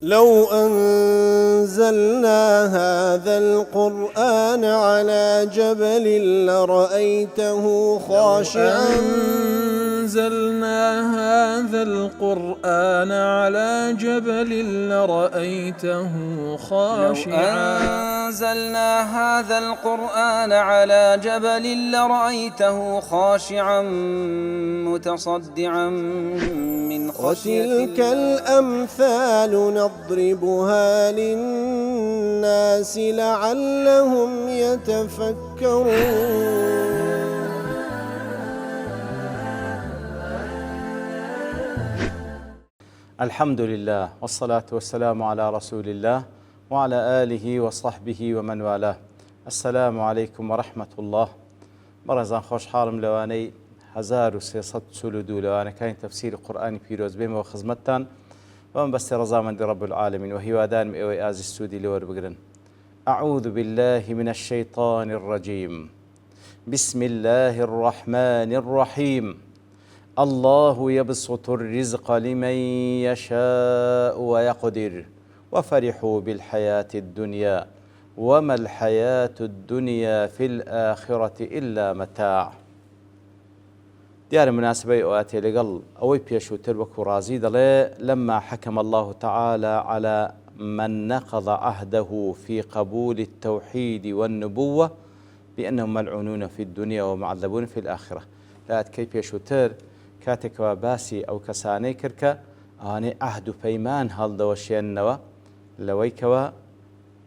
لو أنزلنا هذا القرآن على جبل لرأيته خاشعا أنزلنا هذا القرآن على جبل لرأيته خاشعا أنزلنا هذا القرآن على جبل لرأيته خاشعا متصدعا من خشية وتلك الأمثال نضربها للناس لعلهم يتفكرون. الحمد لله والصلاة والسلام على رسول الله وعلى آله وصحبه ومن والاه. السلام عليكم ورحمة الله. برزان خوش حالم لواني 1342 لواني كاين تفسير قرآني بيروز بيما وخزمتان ومن بس رزامن رب العالمين وهي وادان مئوي آزي السودي لور بقرن. أعوذ بالله من الشيطان الرجيم. بسم الله الرحمن الرحيم. الله يبسط الرزق لمن يشاء ويقدر وفرحوا بالحياة الدنيا وما الحياة الدنيا في الآخرة إلا متاع. ديار مناسبة أواتي لقل أوي بيشو تروك رازي دلي لما حكم الله تعالى على من نقض عهده في قبول التوحيد والنبوة بأنهم ملعونون في الدنيا ومعذبون في الآخرة. لا كيف يشوتر كاتك وباسي أو كساني كركا آني عهد بيمان هل دوشينوا لويكوا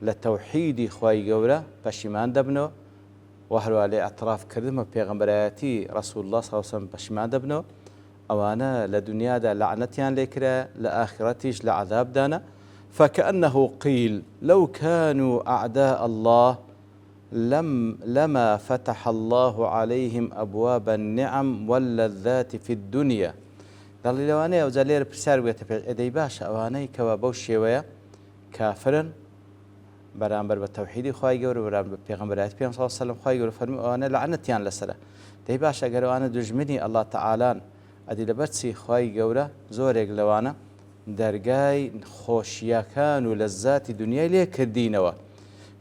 لتوحيد خواي قولة بشمان دبنو وهلو علي اعتراف كردم بيغمبراتي رسول الله صلى الله عليه وسلم بشمان دبنو أوانا لدنيا دا لعنتيان لكرا لآخرتيش لعذاب دانا فكأنه قيل لو كانوا أعداء الله لما فتح الله عليهم أبواب النعم واللذات في الدنيا. دل لواني وزالير بسار ويتفعدي باش أواني كوابوشي ويا كافرا برامبر بالتوحيد خواهي قول برامبر بيغمبرات بيغم صلى الله عليه وسلم خواهي قول فرمي أوانا لعنتيان لسلا دي باش أقر أوانا دجمني الله تعالى أدي لبرسي خواهي قول زوريق لوانا درقاي خوشيا كانوا لذات دنيا ليه كردينوا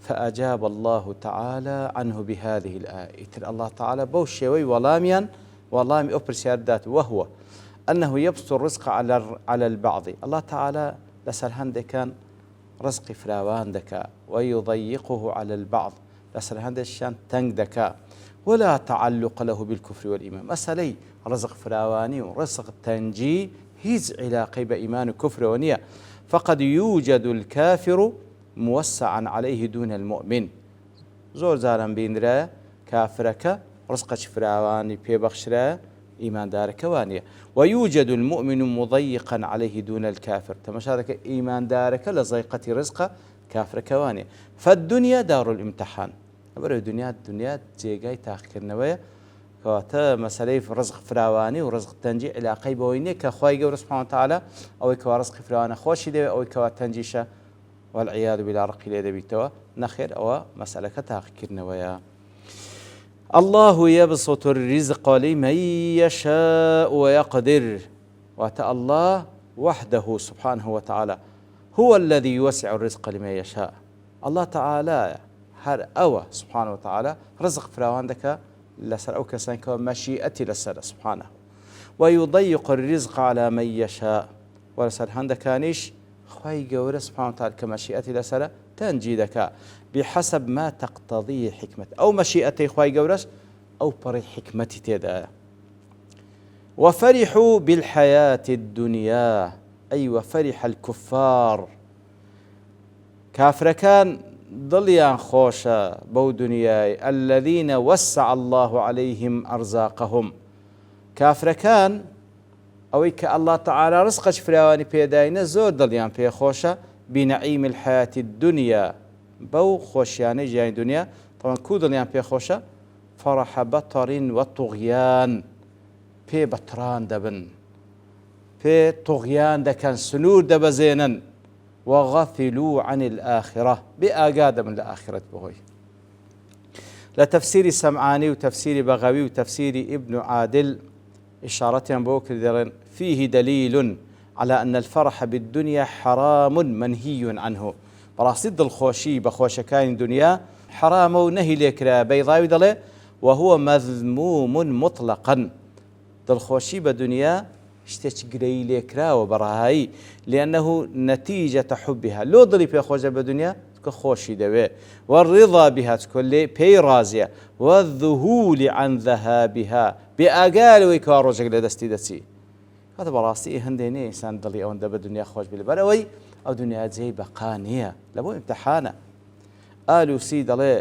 فأجاب الله تعالى عنه بهذه الآية. الله تعالى بوشيوي ولامي أبرسياردات وهو أنه يبسط الرزق على البعض. الله تعالى لسرهن كان رزق فراوان دكا ويضيقه على البعض لسرهن الشان تنق دكا ولا تعلق له بالكفر والإيمان. مسألة رزق فراواني ورزق تنجي هيز علاقة بإيمان وكفر ونية. فقد يوجد الكافر موسعا عليه دون المؤمن. زور زارن بينرا كافرك رزق فراواني بيبخشرا إيمان دارك وانية. ويوجد المؤمن مضيقا عليه دون الكافر تمشارك إيمان دارك لضيقة رزق كافر كوانية. فالدنيا دار الامتحان. أبرو الدنيا جيجاي تاخر نوية كواتا مسألة رزق فراواني ورزق تنجي إلى قيب ويني كخواي قول سبحانه وتعالى أو كوا رزق فراواني خوشي دي أو كوا تنجيشة والعياذ بالله رقي ليدي بيتوا نخير أو مسألة تاخر نوية. الله يبسط الرزق لمن يشاء ويقدر. وأتى الله وحده سبحانه وتعالى هو الذي يوسع الرزق لمن يشاء. الله تعالى هر أوى سبحانه وتعالى رزق فراوان دك لسر أو كسان كمشيئتي لسر سبحانه ويضيق الرزق على من يشاء ولسر هندكانيش خواي قورة سبحانه وتعالى كمشيئتي لسر تنجيدك بحسب ما تقتضيه حكمة أو مشيئتي خواي قورة أو بري حكمتي تدا. وفرحوا بالحياة الدنيا أي وفرح الكفار كافر كان ضليان خوشا بو دنياي الذين وسع الله عليهم أرزاقهم. كافر كان أويك الله تعالى رزقش فراواني بيداينا زور ضليان بي خوشا بنعيم الحياة الدنيا بو خوشياني جاي دنيا طبعا كو ضليان بي خوشا فرح بطر وطغيان بي بطران دبن بي طغيان دكان سنور دبزينا وغفلوا عن الآخرة بآقاد من الآخرة بغي. لتفسير سمعاني وتفسير بغوي وتفسير ابن عادل إشارة بوكر فيه دليل على أن الفرح بالدنيا حرام منهي عنه. بەڕاستی دڵخۆشی بە خۆشەکانی دنیا حرامە و نەهی لێکرا. بەیضاوی دەڵێ وهو مذموم مطلقا. دڵخۆشی بە دنیا شتێکی گرەی لێکراوە بەڕاهایی، لأنه نتیجة حبها. لۆ دڵی پێخۆشە بە دنیا کە خۆشی دەوێ، والرضا بها چکۆ لێ پێی ڕازیە، والذهول عن ذهابها بێ ئاگالەوەی کەوا ڕۆژێک لە دەستی دەچی. هذا بەڕاستی هەندێک نییە ئینسان دڵی ئەوەندە بە دنیا خۆش بێ لەبەر ئەوەی ئەو دنیا جێی بەقا نییە، لە بۆ ئیمتحانە. ئالوسی دەڵێ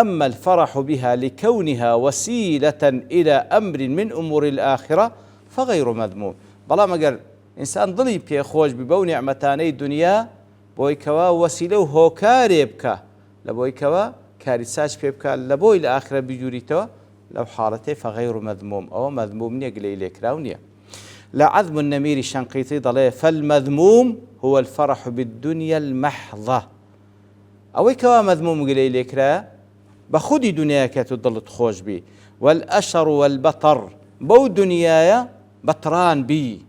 أما الفرح بها لكونها وسيلة إلى أمر من أمور الآخرة فغير مذموم. بەڵام ئەگەر ئینسان دڵی پێخۆش بی بەو نیعمەتانەی دنیا بۆی کەوا وەسیلە و هۆکارێ بکە، لە بۆی کەوا کاری چاچ پێ بکە لە بۆی لە ئاخرە بیجووریتەوە، لەو حاڵەتەی فغير مذموم، ئەوە مەذموم نییە، گلەی لێکراو نییە. لا عذب النمير الشنقيطي ضليه فالمذموم هو الفرح بالدنيا المحضة. أوي كوا مذموم قلي لكرا بخودي دنيا كاتو ضلت خوش بي، والأشر والبطر بو دنيايا بطران بي،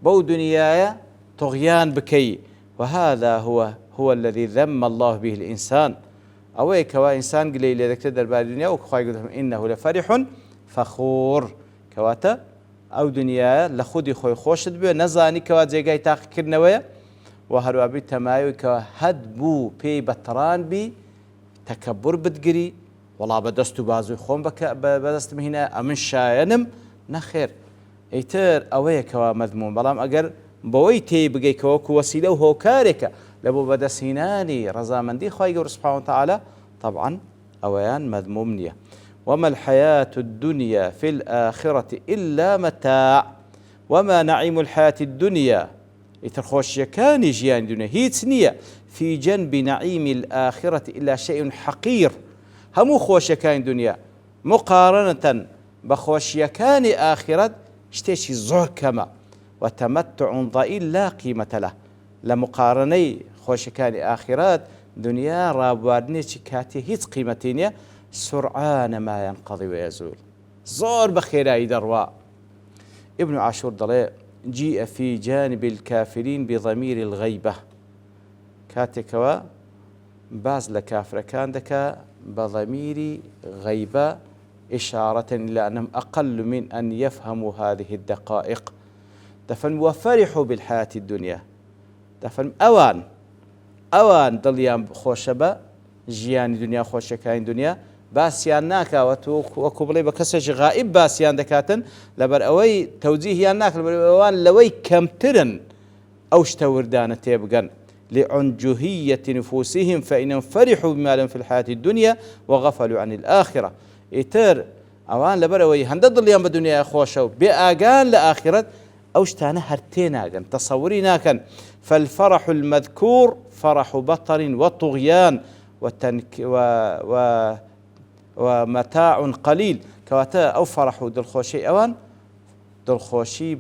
بو دنيايا طغيان بكي، وهذا هو الذي ذم الله به الإنسان. أوي كوا إنسان قلي لك تدر بالدنيا وكخواي قلتهم إنه لفرح فخور كواتا ئەو دنیا لە خودی خۆی خۆشت بێ، نەزانی کەوا جێگای تاقیکردنەوەیە، و هەروابی تەمایوی کەوا هەد بوو پێی بەتەڕان بی، تەکەبور بتگری، وەڵا بە دەست و بازوی خۆم بەدەستم هینە ئەمن شایەنم، نەخێر. ئەیتر ئەوەیە کەوا مەذموم. بەڵام ئەگەر بەوەی تێی بگەیکەوەکو وەسیلە و هۆکارێکە لە بۆ بەدەستهێنانی ڕەزامەندی خوای گەورە سوبحانەهو وتەعالا، طبعا ئەوەیان مەذموم نییە. وما الحياة الدنيا في الآخرة إلا متاع وما نعيم الحياة الدنيا يترخوش كان جيان دنيا هيت نية في جنب نعيم الآخرة إلا شيء حقير. همو خوش كان دنيا مقارنة بخوش كان آخرة اشتيشي زور كما، وتمتع ضئيل لا قيمة له. لمقارني خوش كان آخرات دنيا رابواردني كاتي هيت قيمتينيا سرعان ما ينقضي ويزول، زور بخيراي دروا. ابن عاشور ضلي جيء في جانب الكافرين بضمير الغيبة، كاتكوا باز لكافر كان دكا بضمير غيبة، إشارة إلى أنهم أقل من أن يفهموا هذه الدقائق. دفن وفرحوا بالحياة الدنيا، دفن أوان ضليان خوشبة جيان دنيا خوشكاين دنيا باسیان ناکاوە وەکو بڵێ بە کەسێکی غائب باسیان دەکاتن، لەبەر ئەوەی تەوجیهیان ناکرد، لەبەر ئەوان لەوەی کەمترن ئەو شتە وردانە تێبگەن. لعنجهية نفوسهم فإنهم فرحوا بما لهم في الحياة الدنيا وغفلوا عن الآخرة. ئیتر ئەوان لەبەر ئەوەی هەندە دڵیان بە دنیای خۆشە و بێ ئاگان لە ئاخرەت ئەو شتانە هەر تێناگەن، تەسەووری ناکەن. فالفرح المذكور فرح بطر وطغيان ومتاع قليل. كواتا أو فرح دلخوشي أوان دڵخۆشی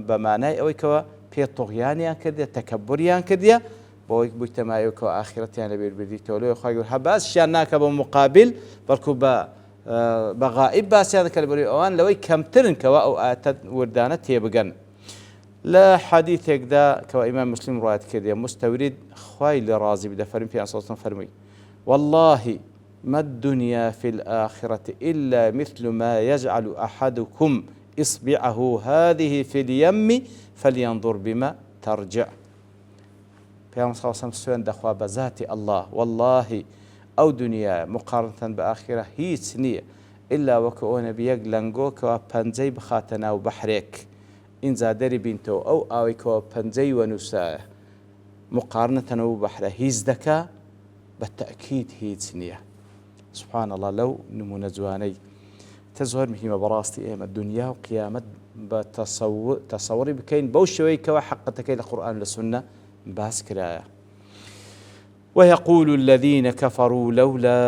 بە مانای ئەوەی کەوە پێ تۆغیانیان کردێ تەکەبوریان کردیە بۆەوەی بووی تەمایەوەکەوە ئاخرەتیان لەبیر بردیتەوە لەوەی خوای گەورە هەباسیان ناکە بە مقابل بەڵکو بە غائب باسییان دەکە لەبەرەوەی ئەوان لەوەی کەمترن کەوا ئەو ئاەتە وردانە تێبگەن. لە حەدیثێکدا کەوا ئیمام مسلم ڕوایەت کردێ مستەورید خوای لێ ڕازی بدە فەرمی پێیان سەڵسەڵەم فەرمووی والله ما الدنيا في الآخرة إلا مثل ما يجعل أحدكم إصبعه هذه في اليم فلينظر بما ترجع. پیامبر صلی الله علیه و سلم دخوا بذات الله والله أو دنيا مقارنة بآخرة هیچ نییە إلا وەکو ئەو نەبیەک لەنگۆکەوە پەنجەی بخاتە ناو بەحرێک ئینجا دەری بینتەوە ئەو ئاوێکەوە پەنجەی وەنووسایە مقارنەتەنەوە بەحرە هیچ دەکا بەتەئکید هیچ نییە. سبحان الله لەو نمونە جوانەی تە زۆر مهمە بەڕاستی ئێمە دنیا و قیامەت بە تەسەووری بکەین بەو شێوەی کەوە حەقەتەکەی لە قورئان لە سونە باس کرایە. ويقول الذين كفروا لولا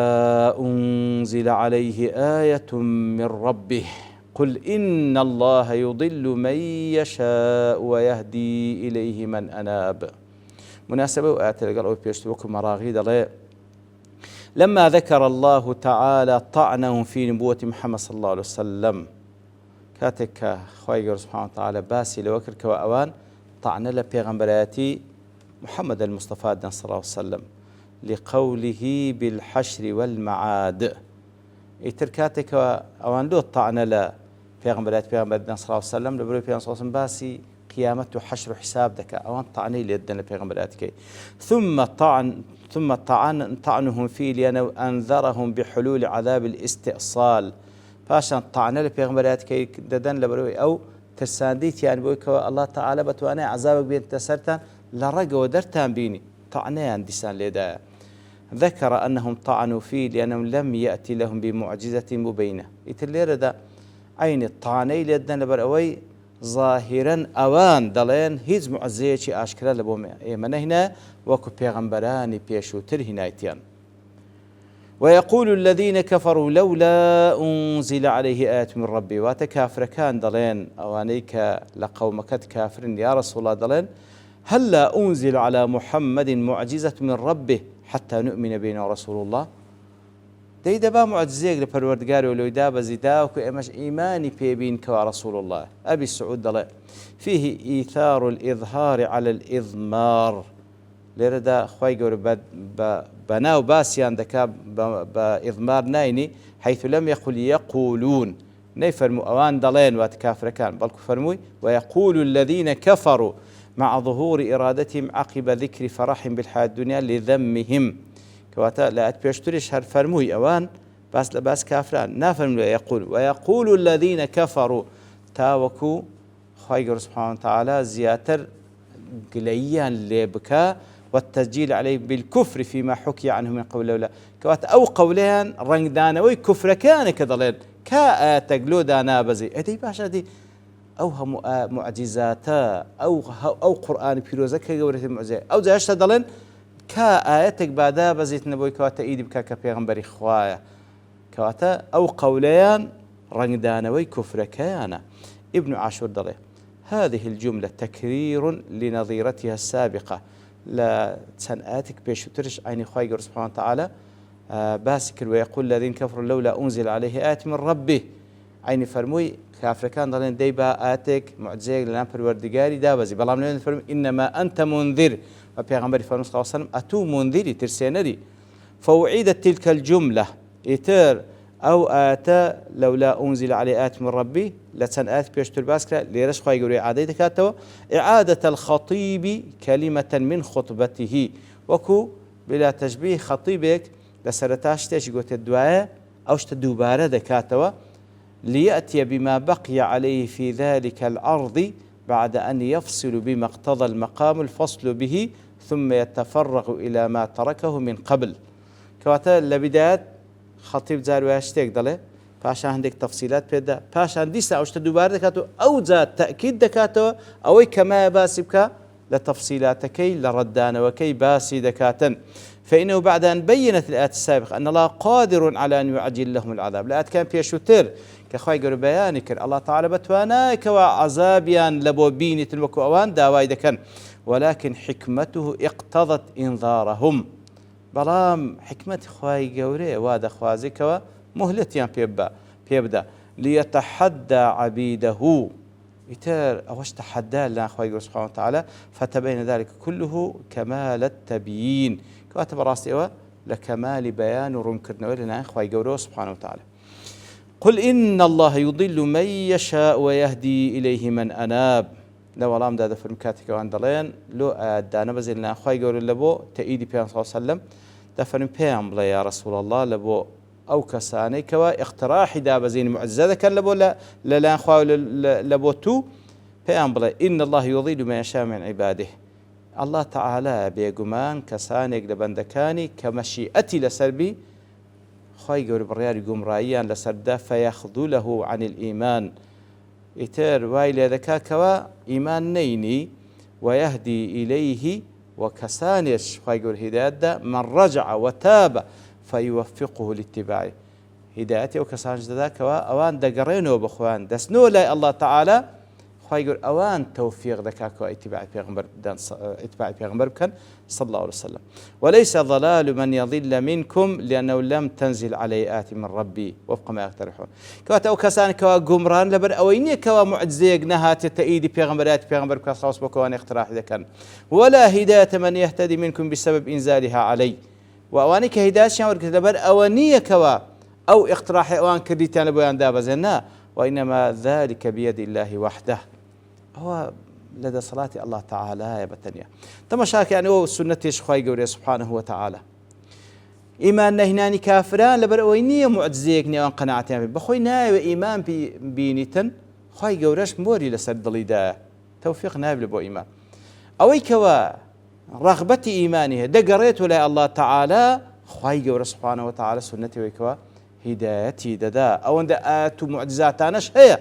أنزل عليه آية من ربه قل إن الله يضل من يشاء ويهدي إليه من أناب. مناسبة وآيات لقال أو بيشتوكم مراغيد الله لما ذكر الله تعالى طعنهم في نبوة محمد صلى الله عليه وسلم كاتك خواهي سبحانه وتعالى باسي لوكر كواوان طعن لبيغمبراتي محمد المصطفى صلى الله عليه وسلم لقوله بالحشر والمعاد تركاتك أوان لو طعن لبيغمبرات بيغمبرنا صلى الله عليه وسلم لبروي بيغمبر صلى الله عليه وسلم باسي قيامته حشر حساب دك أوان طعني ليدن لبيغمبراتك ثم طعنهم فيه لأنه أنذرهم بحلول عذاب الاستئصال فاشان طعن لبيغمبراتك ددن لبروي أو ترسانديت يعني بويك الله تعالى بتوانا عذابك بين تسرتان لرقوا ودرتان بيني طعنان ديسان ليدا ذكر أنهم طعنوا فيه لأنهم لم يأتي لهم بمعجزة مبينة يتلير دا عين الطعني ليدن لبروي ظاهرا أوان دلين هيز معزية أشكال لبوم من هنا وكو بيغمبراني بيشوتر هنايتيان ويقول الذين كفروا لولا أنزل عليه آيات من ربي واتكافر كان دلين أوانيك لقومك كافر يا رسول الله دلين هلا أنزل على محمد معجزة من ربه حتى نؤمن بنا رسول الله ديدا با معجزيك لپروردگار ولو دا بزيدا وكو امش ايماني بيبين كوا رسول الله ابي السعود دل فيه ايثار الاظهار على الاضمار لردا خوي جور بناو باسيان دكا باضمار نايني حيث لم يقل يقولون نيفرمو اوان دلين واتكافر كان بل فرموي ويقول الذين كفروا مع ظهور ارادتهم عقب ذكر فرح بالحياه الدنيا لذمهم كواتا لا أتبيشتريش هر فرموي أوان بس لباس كافران نافرم ويقول الذين كفروا تاوكو خير سبحانه وتعالى زياتر قليان لبكا والتسجيل عليه بالكفر فيما حكي عنه من قول لولا كواتا أو قولين رنگ دانوي كفر كان كدلين كآتقلو دانا بزي ادي باشا دي أو معجزاتا أو قرآن بيروزك قورة المعجزة أو زي أشتا دلين كآياتك بعدها بزيت نبوي كواتا إيدي بكا كبيغمبري خوايا كواتا أو قوليان رنگدانوي كفر كيانا ابن عاشور دلي هذه الجملة تكرير لنظيرتها السابقة لا تسنآتك بيشترش عيني خواي سبحانه وتعالى باسكر ويقول الذين كفروا لولا أنزل عليه آيات من ربه عيني فرموي كافر كان دلين ديبا آتك معجزيك لنا پروردگاري دابزي بلام لين فرمي إنما أنت منذر وبيغمبري صلى الله عليه وسلم أتو منذري ترسينري فوعيدت تلك الجملة إتر أو آتا لولا أنزل عليه آيات من ربي لتسن آيات بيشتر باسكرا ليرش خواهي يقولي عاديتك هاتوا إعادة الخطيب كلمة من خطبته وكو بلا تشبيه خطيبك لسرتاش تيش قوت الدعاء أوش تدوبارة دكاتوا ليأتي بما بقي عليه في ذلك العرض بعد أن يفصل بما اقتضى المقام الفصل به ثم يتفرغ إلى ما تركه من قبل كواتا لبدايات خطيب زار واشتيك دله باشا عندك تفصيلات بيدا باشا عنديسا أوشت دوبار دكاتو أو زاد تأكيد دكاتو أو كما باسبك لتفصيلاتكي لردان وكي باسي دكاتا فإنه بعد أن بينت الآيات السابقة أن الله قادر على أن يعجل لهم العذاب الآيات كان فيها شتر كخواي قالوا بيانك الله تعالى بتواناك وعذابيان لبو بينة الوكو أوان داواي دكان ولكن حكمته اقتضت إنذارهم بلام حكمة خواي قوري واد خوازك ومهلتيان بيبدا ليتحدى عبيده يتر أوش تحدى لنا خواي سبحانه وتعالى فتبين ذلك كله كمال التبيين كاتب راسي لكمال بيان ورمكرنا لنا خواي قوري سبحانه وتعالى قل إن الله يضل من يشاء ويهدي إليه من أناب لو لام دادا فرمكاتك واندلين لو دانا بزلنا خواي قول لبو تأيدي بيان صلى الله عليه وسلم دفن بيان بلا يا رسول الله لبو أو كساني كوا اقتراح دا بزين معززة كان لبو لا خواي لبو تو بيان بلا إن الله يضل من يشاء من عباده الله تعالى بيقمان كسانيك لبندكاني كمشيئتي لسربي خواهي قول برياري قمرائيان لسردا فيخذله عن الإيمان إتر وايلي ذكا كوا إيمان نيني ويهدي إليه وكسانيش خواهي قول هداية من رجع وتاب فيوفقه لاتباعه هدايتي وكسانيش ذا كوا أوان دقرينو بخوان دسنو لا الله تعالى خی گەور ئەوان تەوفیق دەکات ئیتباعی پێغمبەر بکەن صلى الله عليه وسلم وليس ضلال من يضل منكم لأنه لم تنزل عليه آت من ربي وفق ما يقترحون كوات أو كسان كوا جمران لبر أويني كوا معجزيق نهات تأييد بيغمبرات بيغمبر كصوص بكوان اقتراح إذا كان ولا هداية من يهتدي منكم بسبب إنزالها علي وأواني كهداية شاور لبر أواني كوا أو اقتراح أوان كرديتان لبوان دابزنا وإنما ذلك بيد الله وحده هو لدى صلاة الله تعالى يا بتنيا تماشاك يعني هو سنة شخوي قوري سبحانه وتعالى إيمان نهناني كافران لبرأوينية معجزيك نيوان قناعتين بخوي نايو إيمان بينيتن خوي قوريش موري لسرد ليدا توفيق نايب لبو إيمان أوي كوا رغبة إيمانها دقريت ولا الله تعالى خوي قوري سبحانه وتعالى سنتي ويكوا هدايتي ددا أو أن آتو معجزاتانش هي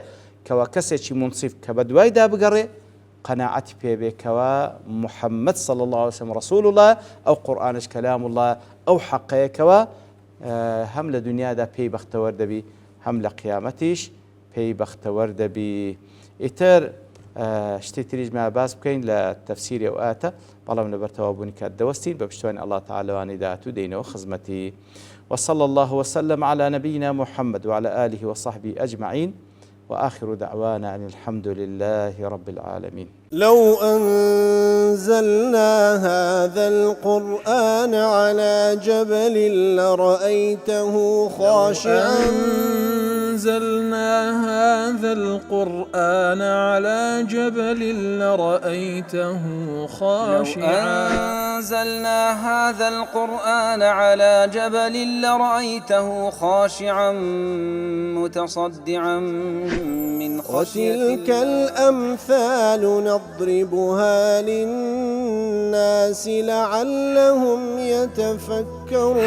كوا كسيشي منصف كبدواي دا بقري قناعتي بيبي كوا محمد صلى الله عليه وسلم رسول الله أو قرآنش كلام الله أو حقه كوا هم لدنيا دا بي بختور دبي هم لقيامتيش بي بختور دبي إتر شتيتريج ما باس بكين لتفسير أوقاته بالله من برتوابوني كالدوستين ببشتوين الله تعالى وانداتو دينه خزمتي وصلى الله وسلم على نبينا محمد وعلى آله وصحبه أجمعين وآخر دعوانا أن الحمد لله رب العالمين. لو أنزلنا هذا القرآن على جبل لرأيته خاشعا أنزلنا هذا القرآن على جبل لرأيته خاشعا أنزلنا هذا القرآن على جبل لرأيته خاشعا متصدعا من خشية الله وتلك الأمثال نضربها للناس لعلهم يتفكرون